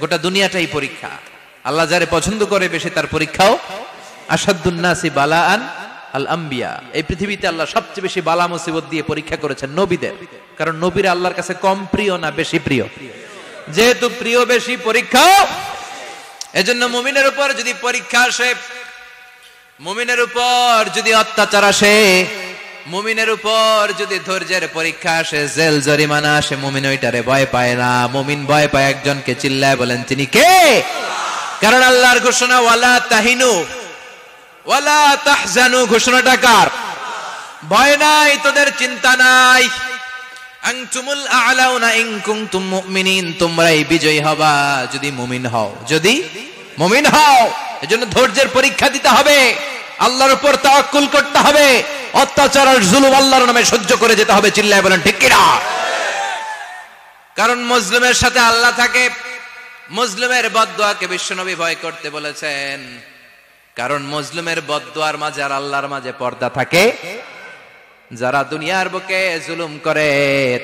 গোটা দুনিয়াটাই পরীক্ষা। আল্লাহ যারে পছন্দ করে বেশি তার পরীক্ষাও। আসাদুন নাসি বালাআন আল আম্বিয়া, এই পৃথিবীতে আল্লাহ সবচেয়ে বেশি বালা মুসিবত দিয়ে পরীক্ষা করেছেন নবীদের। কারণ নবীরা আল্লাহর কাছে কম প্রিয় না বেশি প্রিয়? যেহেতু প্রিয় বেশি, পরীক্ষা। এজন্য মুমিনের উপর যদি পরীক্ষা আসে, মুমিনের উপর যদি অত্যাচার আসে, মুমিনের উপর যদি ধৈর্যের পরীক্ষা আসে, জেল জরিমানা আসে, মুমিন ওইটারে ভয় পায় না। মুমিন ভয় পায় একজনকে, চিল্লায় বলেন তিনি কে? কারণ আল্লাহর ঘোষণা ওয়ালা তাহিনু ওয়ালা তাহজানু, ঘোষণাটা কার? ভয় নাই, তোদের চিন্তা নাই। আনতুমুল আ'লাউনা ইন কুনতুম মুমিনিন, তোমরাই বিজয়ী হবা যদি মুমিন হও, যদি মুমিন হও। এজন্য ধৈর্যের পরীক্ষা দিতে হবে, আল্লাহর উপর তাওয়াক্কুল করতে হবে, অত্যাচার আর জুলুম আল্লাহর নামে সহ্য করে যেতে হবে। চিল্লায় বলেন ঠিক কিনা? কারণ মুসলিমের সাথে আল্লাহ থাকে। মুসলিমের বদদুয়াকে বিশ্বনবী ভয় করতে বলেছেন, কারণ মুসলিমের বদদুয়ার মাঝে আর আল্লাহর মাঝে পর্দা থাকে। যারা দুনিয়ার বুকে জুলুম করে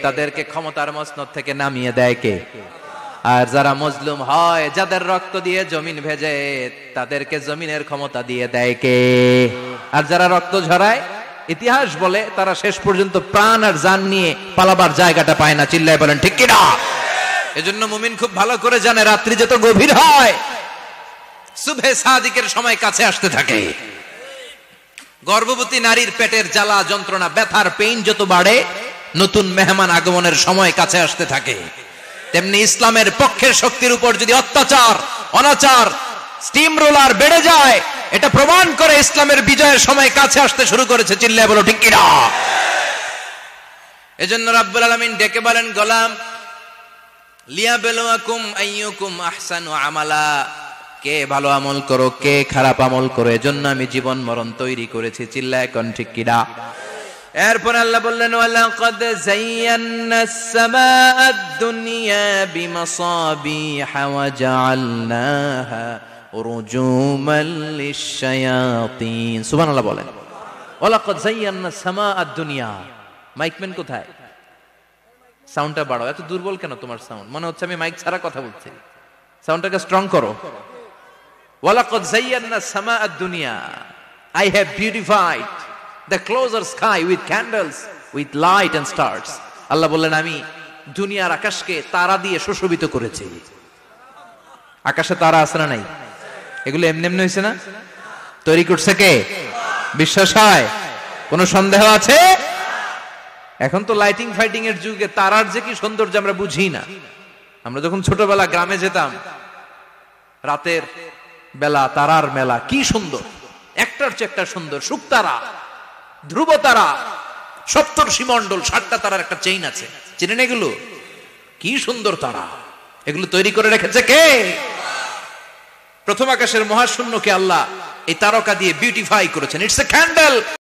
তাদেরকে ক্ষমতার মসনদ থেকে নামিয়ে দেয় কে? আর যারা মজলুম হয়, যাদের রক্ত দিয়ে জমিন ভেজে, তাদেরকে জমিনের ক্ষমতা দিয়ে দেয় কে? আর যারা রক্ত ঝরায়, ইতিহাস বলে তারা শেষ পর্যন্ত প্রাণ আর জান নিয়ে পালাবার জায়গাটা পায় না। চিল্লায় বলেন ঠিক কিনা? এজন্য মুমিন খুব ভালো করে জানে, রাত্রি যত গভীর হয়, সুবহে সাদিকের সময় কাছে আসতে থাকে। গর্ভবতী নারীর পেটের জ্বালা যন্ত্রণা, ব্যথার পেইন যত বাড়ে, নতুন মেহমান আগমনের সময় কাছে আসতে থাকে। তেমনি ইসলামের পক্ষের শক্তির উপর যদি অত্যাচার, অনাচার, স্টিম রোলার বেড়ে যায়, এটা প্রমাণ করে ইসলামের বিজয়ের সময় কাছে আসতে শুরু করেছে। চিল্লায় বলো ঠিক কিনা? এজন্য রাব্বুল আলামিন ডেকে বলেন, গোলাম লিয়াবলুয়াকুম আইয়ুকুম আহসানু আমালা, কে ভালো আমল করো, কে খারাপ আমল করো, এজন্য আমি জীবন মরণ তৈরি করেছি। চিল্লায় কোন ঠিক কিনা? এরপর আল্লাহ বললেন, ওয়ালাকাদ যায়্যানাস সামাআদ দুনিয়া বিমাসাবিহা ওয়া জাআলনাহা রুজুমান লিশ-শায়াতিন। সুবহানাল্লাহ বলেন। ওয়ালাকাদ যায়্যানাস সামাআদ দুনিয়া। মাইকম্যান কোথায়? সাউন্ডটা বাড়াও। এত দুর্বল কেন তোমার সাউন্ড? মনে হচ্ছে আমি মাইক ছাড়া কথা বলছি। সাউন্ডটাকে স্ট্রং করো। ওয়ালাকাদ যায়্যানাস সামাআদ দুনিয়া, I have beautified the closer sky with candles, with light and stars. আল্লাহ বললেন, আমি দুনিয়ার আকাশকে তারা দিয়ে সুশোভিত করেছি। আকাশে তারা আছে না নাই? এগুলো এমনি এমনি হয়েছে না? তৈরি করছে কে? বিশ্বাস হয়? কোনো সন্দেহ আছে? এখন তো লাইটিং ফাইটিং এর যুগে তারার যে কি সৌন্দর্য আমরা বুঝি না। আমরা যখন ছোটবেলা গ্রামে যেতাম, রাতের বেলা তারার মেলা, কি সুন্দর, একটার চেয়ে একটা সুন্দর। শুকতারা, ধ্রুব তারা, সপ্তর্ষি মণ্ডল, 7টা তারার একটা চেইন আছে, চিনেন এগুলো? কি সুন্দর তারা! এগুলো তৈরি করে রেখেছে কে? প্রথম আকাশের মহাশূন্যকে আল্লাহ এই তারকা দিয়ে বিউটিফাই করেছেন। It's a candle.